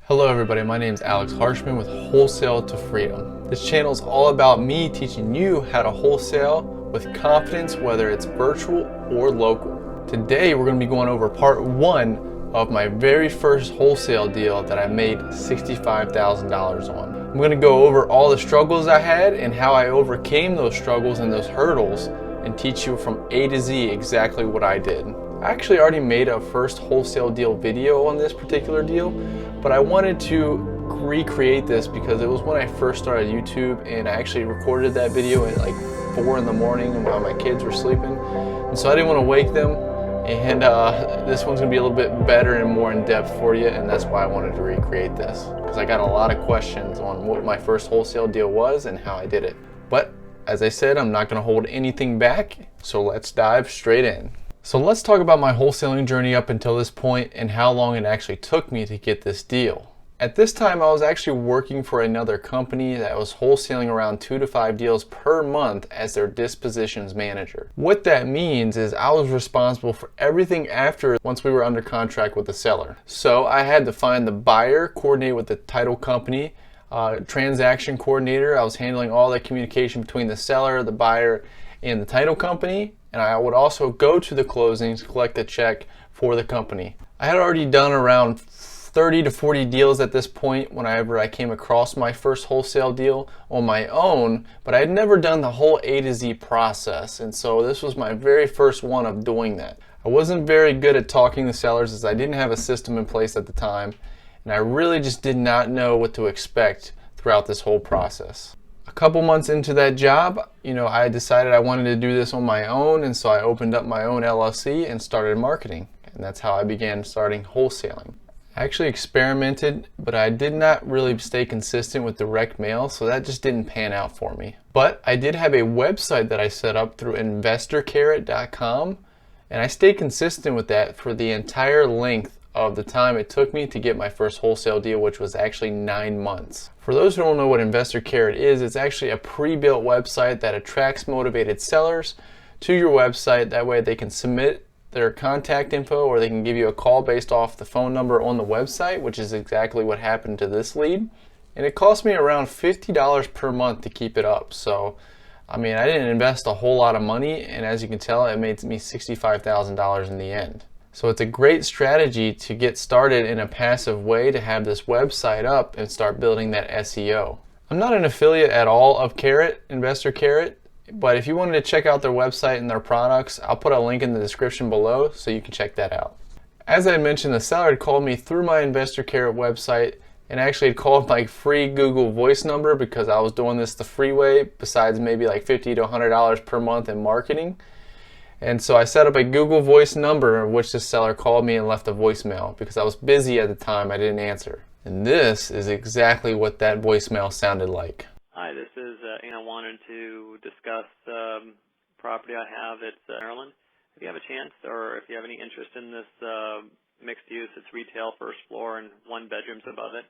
Hello everybody, my name is Alex Harshman with Wholesale to Freedom. This channel is all about me teaching you how to wholesale with confidence, whether it's virtual or local. Today we're going to be going over part one of my very first wholesale deal that I made $65,000 on. I'm going to go over all the struggles I had and how I overcame those struggles and those hurdles and teach you from A to Z exactly what I did. I actually already made a first wholesale deal video on this particular deal, but I wanted to recreate this because it was when I first started YouTube, and I actually recorded that video at like 4 in the morning while my kids were sleeping, and so I didn't want to wake them, and this one's going to be a little bit better and more in depth for you, and that's why I wanted to recreate this, because I got a lot of questions on what my first wholesale deal was and how I did it. But as I said, I'm not going to hold anything back, so let's dive straight in. So let's talk about my wholesaling journey up until this point and how long it actually took me to get this deal. At this time, I was actually working for another company that was wholesaling around 2 to 5 deals per month as their dispositions manager. What that means is I was responsible for everything after once we were under contract with the seller. So I had to find the buyer, coordinate with the title company, transaction coordinator. I was handling all that communication between the seller, the buyer, and the title company. And I would also go to the closings, collect the check for the company. I had already done around 30 to 40 deals at this point whenever I came across my first wholesale deal on my own, but I had never done the whole A to Z process. And so this was my very first one of doing that. I wasn't very good at talking to sellers as I didn't have a system in place at the time, and I really just did not know what to expect throughout this whole process. A couple months into that job, I decided I wanted to do this on my own, and so I opened up my own LLC and started marketing, and that's how I began starting wholesaling. I actually experimented, but I did not really stay consistent with direct mail, so that just didn't pan out for me. But I did have a website that I set up through investorcarrot.com, and I stayed consistent with that for the entire length of the time it took me to get my first wholesale deal, which was actually 9 months. For those who don't know what Investor Carrot is, it's actually a pre-built website that attracts motivated sellers to your website. That way they can submit their contact info, or they can give you a call based off the phone number on the website, which is exactly what happened to this lead. And it cost me around $50 per month to keep it up. So, I didn't invest a whole lot of money, and as you can tell, it made me $65,000 in the end. So it's a great strategy to get started in a passive way to have this website up and start building that SEO. I'm not an affiliate at all of Carrot, Investor Carrot, but if you wanted to check out their website and their products, I'll put a link in the description below so you can check that out. As I mentioned, the seller had called me through my Investor Carrot website and actually had called my free Google Voice number because I was doing this the free way, besides maybe like $50 to $100 per month in marketing. And so I set up a Google Voice number, which the seller called me and left a voicemail because I was busy at the time. I didn't answer. And this is exactly what that voicemail sounded like. Hi, this is Anna. Wanted to discuss property I have at Maryland. If you have a chance, or if you have any interest in this mixed use, it's retail, first floor, and 1 bedrooms above it,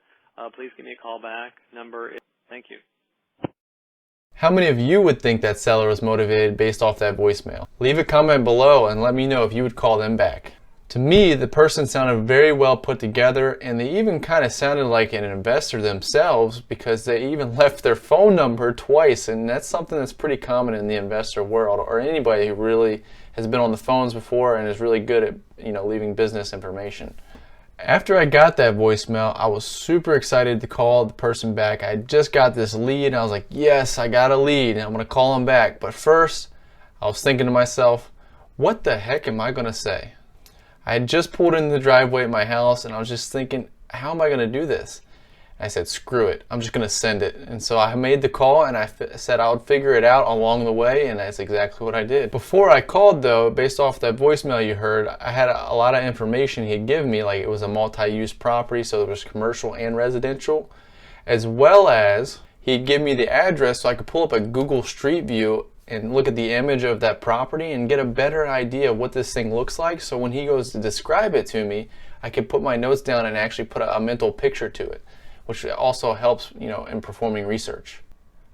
please give me a call back. Thank you. How many of you would think that seller was motivated based off that voicemail? Leave a comment below and let me know if you would call them back. To me, the person sounded very well put together, and they even kind of sounded like an investor themselves because they even left their phone number twice, and that's something that's pretty common in the investor world, or anybody who really has been on the phones before and is really good at leaving business information. After I got that voicemail, I was super excited to call the person back. I just got this lead, and I was like, yes, I got a lead, and I'm going to call him back. But first, I was thinking to myself, what the heck am I going to say? I had just pulled in the driveway at my house, and I was just thinking, how am I going to do this? I said, screw it, I'm just going to send it. And so I made the call, and I said I would figure it out along the way, and that's exactly what I did. Before I called, though, based off that voicemail you heard, I had a lot of information he'd given me, like it was a multi-use property, so there was commercial and residential, as well as he'd give me the address so I could pull up a Google Street View and look at the image of that property and get a better idea of what this thing looks like, so when he goes to describe it to me, I could put my notes down and actually put a mental picture to it, which also helps, in performing research.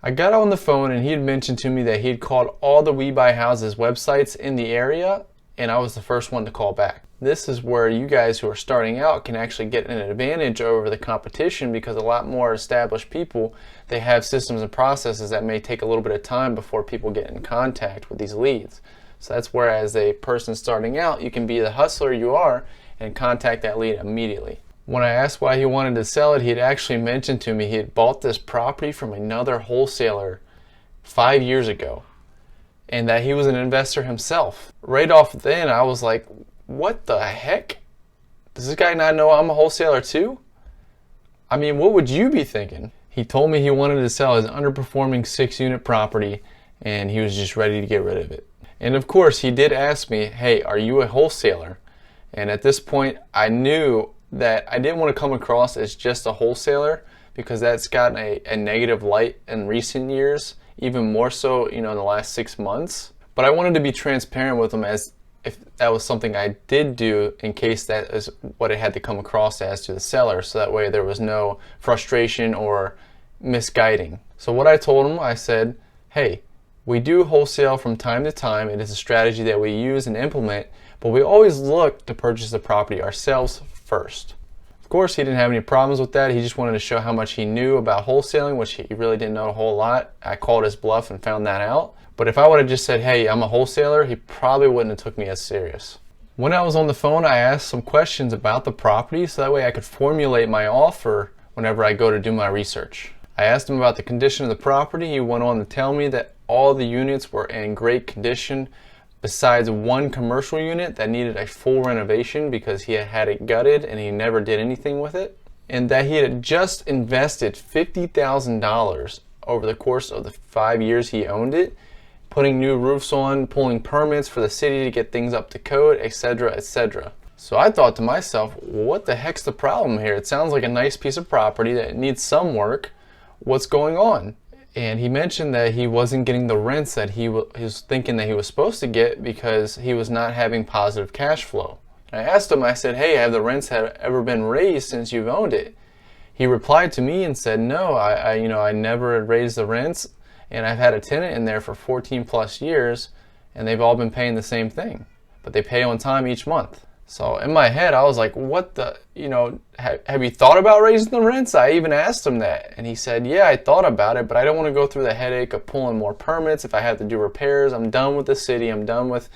I got on the phone, and he had mentioned to me that he had called all the We Buy Houses websites in the area and I was the first one to call back. This is where you guys who are starting out can actually get an advantage over the competition, because a lot more established people, they have systems and processes that may take a little bit of time before people get in contact with these leads. So that's where, as a person starting out, you can be the hustler you are and contact that lead immediately. When I asked why he wanted to sell it, he had actually mentioned to me he had bought this property from another wholesaler 5 years ago, and that he was an investor himself. Right off then, I was like, what the heck? Does this guy not know I'm a wholesaler too? I mean, what would you be thinking? He told me he wanted to sell his underperforming 6-unit property, and he was just ready to get rid of it. And of course, he did ask me, hey, are you a wholesaler? And at this point, I knew that I didn't want to come across as just a wholesaler, because that's gotten a negative light in recent years, even more so, in the last 6 months. But I wanted to be transparent with him, as if that was something I did do, in case that is what it had to come across as to the seller, so that way there was no frustration or misguiding. So what I told him, I said, hey, we do wholesale from time to time. It is a strategy that we use and implement, but we always look to purchase the property ourselves first. Of course, he didn't have any problems with that. He just wanted to show how much he knew about wholesaling, which he really didn't know a whole lot. I called his bluff and found that out. But if I would have just said, hey, I'm a wholesaler, he probably wouldn't have took me as serious. When I was on the phone, I asked some questions about the property, so that way I could formulate my offer whenever I go to do my research. I asked him about the condition of the property. He went on to tell me that all the units were in great condition, besides one commercial unit that needed a full renovation because he had had it gutted and he never did anything with it, and that he had just invested $50,000 over the course of the 5 years he owned it, putting new roofs on, pulling permits for the city to get things up to code, etc., etc. So I thought to myself, what the heck's the problem here? It sounds like a nice piece of property that needs some work. What's going on? And he mentioned that he wasn't getting the rents that he was thinking that he was supposed to get, because he was not having positive cash flow. I asked him, I said, hey, have the rents ever been raised since you've owned it? He replied to me and said, no, I never raised the rents, and I've had a tenant in there for 14 plus years, and they've all been paying the same thing, but they pay on time each month. So in my head, I was like, what the, have you thought about raising the rents? I even asked him that. And he said, yeah, I thought about it, but I don't want to go through the headache of pulling more permits if I have to do repairs. I'm done with the city. I'm done with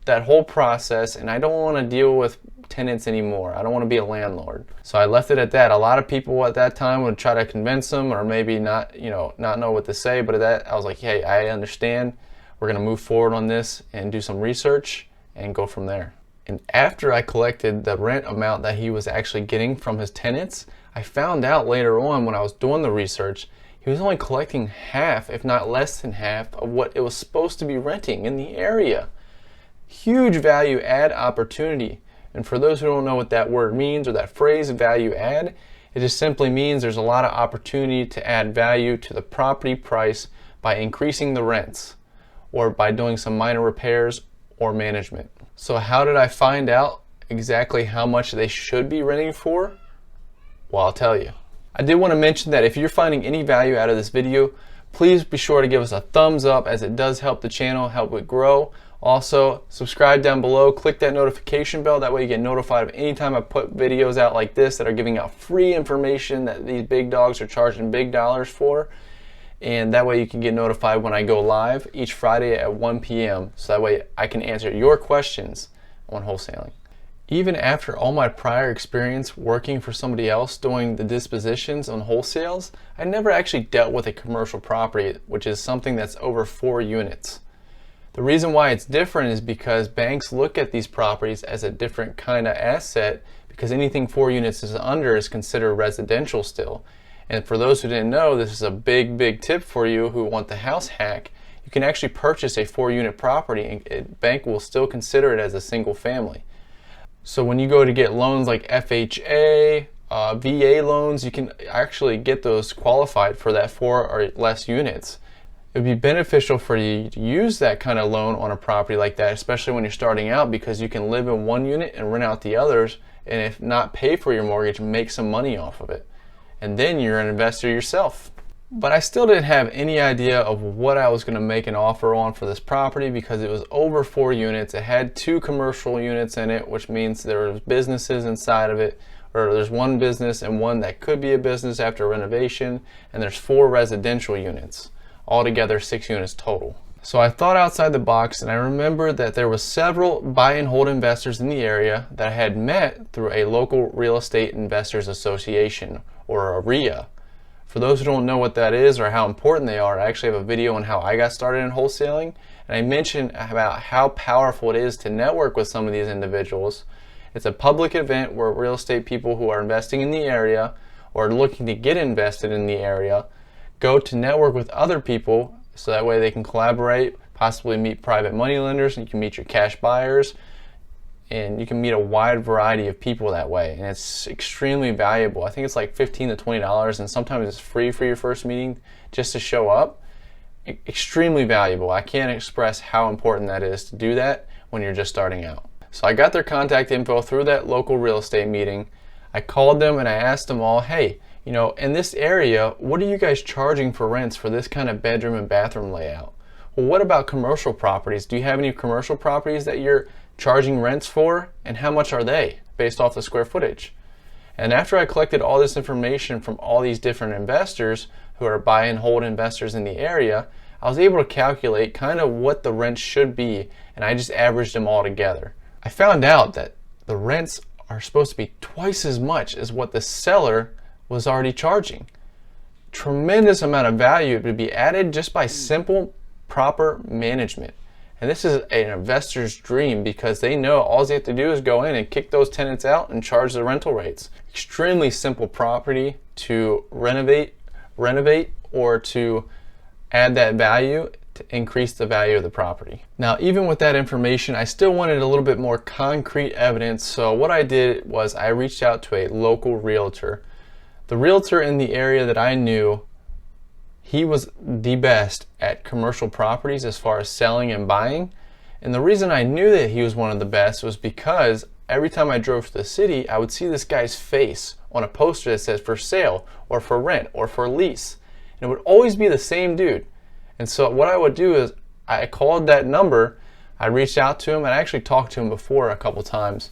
that whole process, and I don't want to deal with tenants anymore. I don't want to be a landlord. So I left it at that. A lot of people at that time would try to convince him, or maybe not know what to say, but at that, I was like, hey, I understand. We're going to move forward on this and do some research and go from there. And after I collected the rent amount that he was actually getting from his tenants, I found out later on, when I was doing the research, he was only collecting half, if not less than half, of what it was supposed to be renting in the area. Huge value add opportunity. And for those who don't know what that word means, or that phrase, value add, it just simply means there's a lot of opportunity to add value to the property price by increasing the rents, or by doing some minor repairs or management. So how did I find out exactly how much they should be renting for? Well, I'll tell you. I did want to mention that if you're finding any value out of this video, please be sure to give us a thumbs up, as it does help the channel, help it grow. Also, subscribe down below, click that notification bell, that way you get notified of any time I put videos out like this that are giving out free information that these big dogs are charging big dollars for. And that way you can get notified when I go live each Friday at 1 p.m. So that way I can answer your questions on wholesaling. Even after all my prior experience working for somebody else doing the dispositions on wholesales, I never actually dealt with a commercial property, which is something that's over 4 units. The reason why it's different is because banks look at these properties as a different kind of asset, because anything 4 units is under is considered residential still. And for those who didn't know, this is a big tip for you who want the house hack. You can actually purchase a 4-unit property, and a bank will still consider it as a single family. So when you go to get loans like FHA, VA loans, you can actually get those qualified for that 4 or less units. It would be beneficial for you to use that kind of loan on a property like that, especially when you're starting out, because you can live in one unit and rent out the others, and if not pay for your mortgage, make some money off of it. And then you're an investor yourself. But I still didn't have any idea of what I was going to make an offer on for this property because it was over 4 units. It had 2 commercial units in it, which means there was businesses inside of it, or there's 1 business and 1 that could be a business after renovation, and there's 4 residential units. Altogether 6 units total. So I thought outside the box, and I remembered that there was several buy and hold investors in the area that I had met through a local real estate investors association, or a RIA. For those who don't know what that is or how important they are, I actually have a video on how I got started in wholesaling, and I mentioned about how powerful it is to network with some of these individuals. It's a public event where real estate people who are investing in the area or looking to get invested in the area go to network with other people so that way they can collaborate, possibly meet private money lenders, and you can meet your cash buyers, and you can meet a wide variety of people that way, and it's extremely valuable. I think it's like $15 to $20, and sometimes it's free for your first meeting just to show up. Extremely valuable. I can't express how important that is to do that when you're just starting out. So I got their contact info through that local real estate meeting. I called them and I asked them all, hey, you know, in this area, what are you guys charging for rents for this kind of bedroom and bathroom layout? Well, what about commercial properties? Do you have any commercial properties that you're charging rents for, and how much are they based off the square footage? And after I collected all this information from all these different investors who are buy and hold investors in the area, I was able to calculate kind of what the rents should be, and I just averaged them all together. I found out that the rents are supposed to be twice as much as what the seller was already charging. Tremendous amount of value to be added just by simple, proper management. And this is an investor's dream because they know all they have to do is go in and kick those tenants out and charge the rental rates. Extremely simple property to renovate, or to add that value to increase the value of the property. Now, even with that information, I still wanted a little bit more concrete evidence. So what I did was I reached out to a local realtor. The realtor in the area that I knew, he was the best at commercial properties as far as selling and buying. And the reason I knew that he was one of the best was because every time I drove to the city, I would see this guy's face on a poster that says for sale or for rent or for lease. And it would always be the same dude. And so what I would do is I called that number, I reached out to him, and I actually talked to him before a couple times.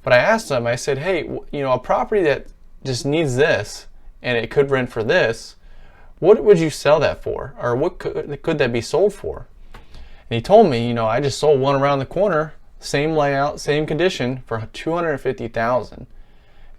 But I asked him, I said, hey, you know, a property that just needs this and it could rent for this, what would you sell that for? Or what could that be sold for? And he told me, you know, I just sold one around the corner, same layout, same condition, for $250,000.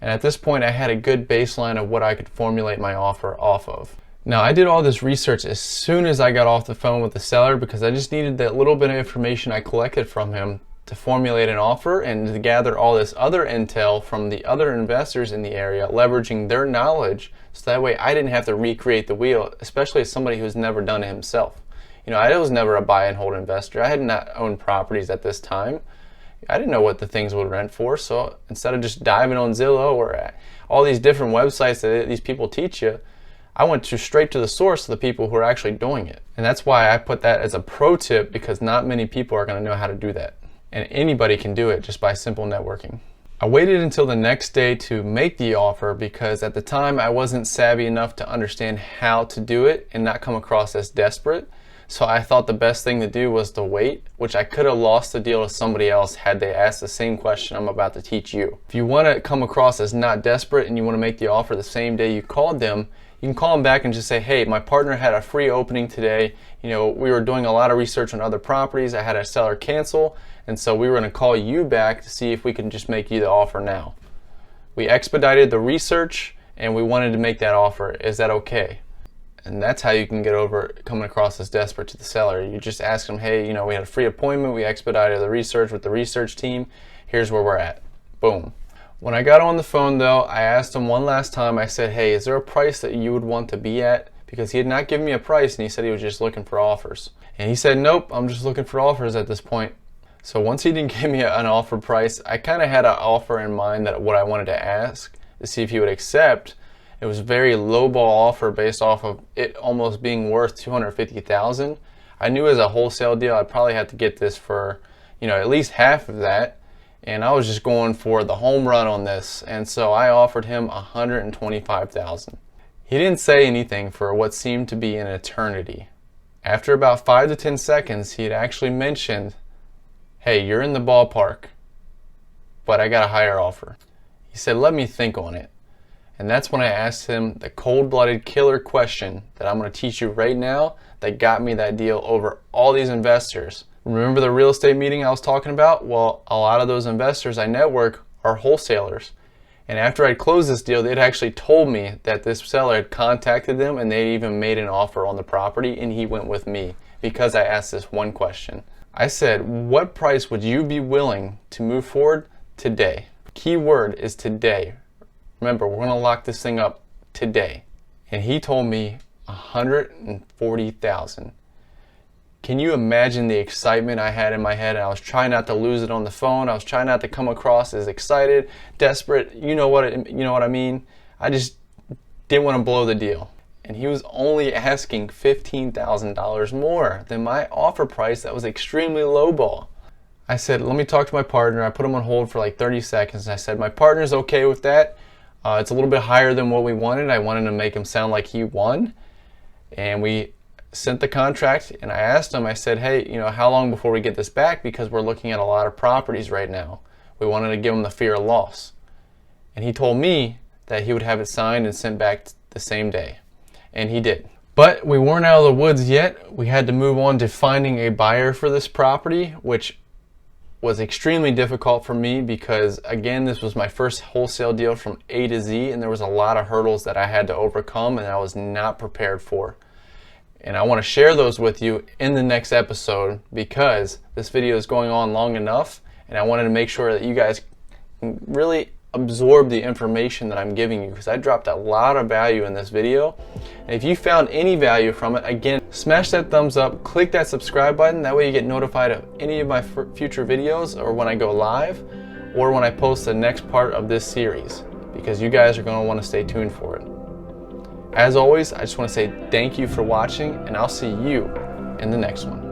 And at this point, I had a good baseline of what I could formulate my offer off of. Now, I did all this research as soon as I got off the phone with the seller because I just needed that little bit of information I collected from him to formulate an offer and to gather all this other intel from the other investors in the area, leveraging their knowledge, so that way I didn't have to recreate the wheel, especially as somebody who's never done it himself. You know, I was never a buy and hold investor. I had not owned properties at this time. I didn't know what the things would rent for, so instead of just diving on Zillow or all these different websites that these people teach you, I went straight to the source of the people who are actually doing it. And that's why I put that as a pro tip, because not many people are going to know how to do that. And anybody can do it just by simple networking. I waited until the next day to make the offer because at the time I wasn't savvy enough to understand how to do it and not come across as desperate. So I thought the best thing to do was to wait, which I could have lost the deal to somebody else had they asked the same question I'm about to teach you. If you want to come across as not desperate and you want to make the offer the same day you called them, you can call them back and just say, hey, my partner had a free opening today. You know, we were doing a lot of research on other properties. I had a seller cancel, and so we were going to call you back to see if we could just make you the offer now. We expedited the research and we wanted to make that offer. Is that okay? And that's how you can get over coming across as desperate to the seller. You just ask them, hey, you know, we had a free appointment. We expedited the research with the research team. Here's where we're at. Boom. When I got on the phone though, I asked him one last time. I said, hey, is there a price that you would want to be at? Because he had not given me a price and he said he was just looking for offers. And he said, nope, I'm just looking for offers at this point. So once he didn't give me an offer price, I kind of had an offer in mind that what I wanted to ask to see if he would accept. It was a very lowball offer based off of it almost being worth $250,000. I knew as a wholesale deal, I'd probably have to get this for, you know, at least half of that. And I was just going for the home run on this. And so I offered him $125,000. He didn't say anything for what seemed to be an eternity. After about 5 to 10 seconds, he had actually mentioned, "Hey, you're in the ballpark, but I got a higher offer." He said, "Let me think on it." And that's when I asked him the cold-blooded killer question that I'm going to teach you right now that got me that deal over all these investors. Remember the real estate meeting I was talking about? Well, a lot of those investors I network are wholesalers. And after I'd closed this deal, they'd actually told me that this seller had contacted them and they even made an offer on the property, and he went with me because I asked this one question. I said, "What price would you be willing to move forward today?" Key word is today. Remember, we're going to lock this thing up today. And he told me $140,000. Can you imagine the excitement I had in my head? I was trying not to lose it on the phone. I was trying not to come across as excited, desperate. You know what I mean? I just didn't want to blow the deal. And he was only asking $15,000 more than my offer price that was extremely lowball. I said, "Let me talk to my partner." I put him on hold for like 30 seconds. I said, "My partner's okay with that. It's a little bit higher than what we wanted. I wanted to make him sound like he won." And we sent the contract, and I asked him, I said, "Hey, how long before we get this back? Because we're looking at a lot of properties right now." We wanted to give him the fear of loss. And he told me that he would have it signed and sent back the same day. And he did. But we weren't out of the woods yet. We had to move on to finding a buyer for this property, which was extremely difficult for me because, again, this was my first wholesale deal from A to Z, and there was a lot of hurdles that I had to overcome and I was not prepared for. And I want to share those with you in the next episode because this video is going on long enough, and I wanted to make sure that you guys can really absorb the information that I'm giving you, because I dropped a lot of value in this video. And if you found any value from it, again, smash that thumbs up, click that subscribe button. That way you get notified of any of my future videos, or when I go live, or when I post the next part of this series, because you guys are going to want to stay tuned for it. As always, I just want to say thank you for watching, and I'll see you in the next one.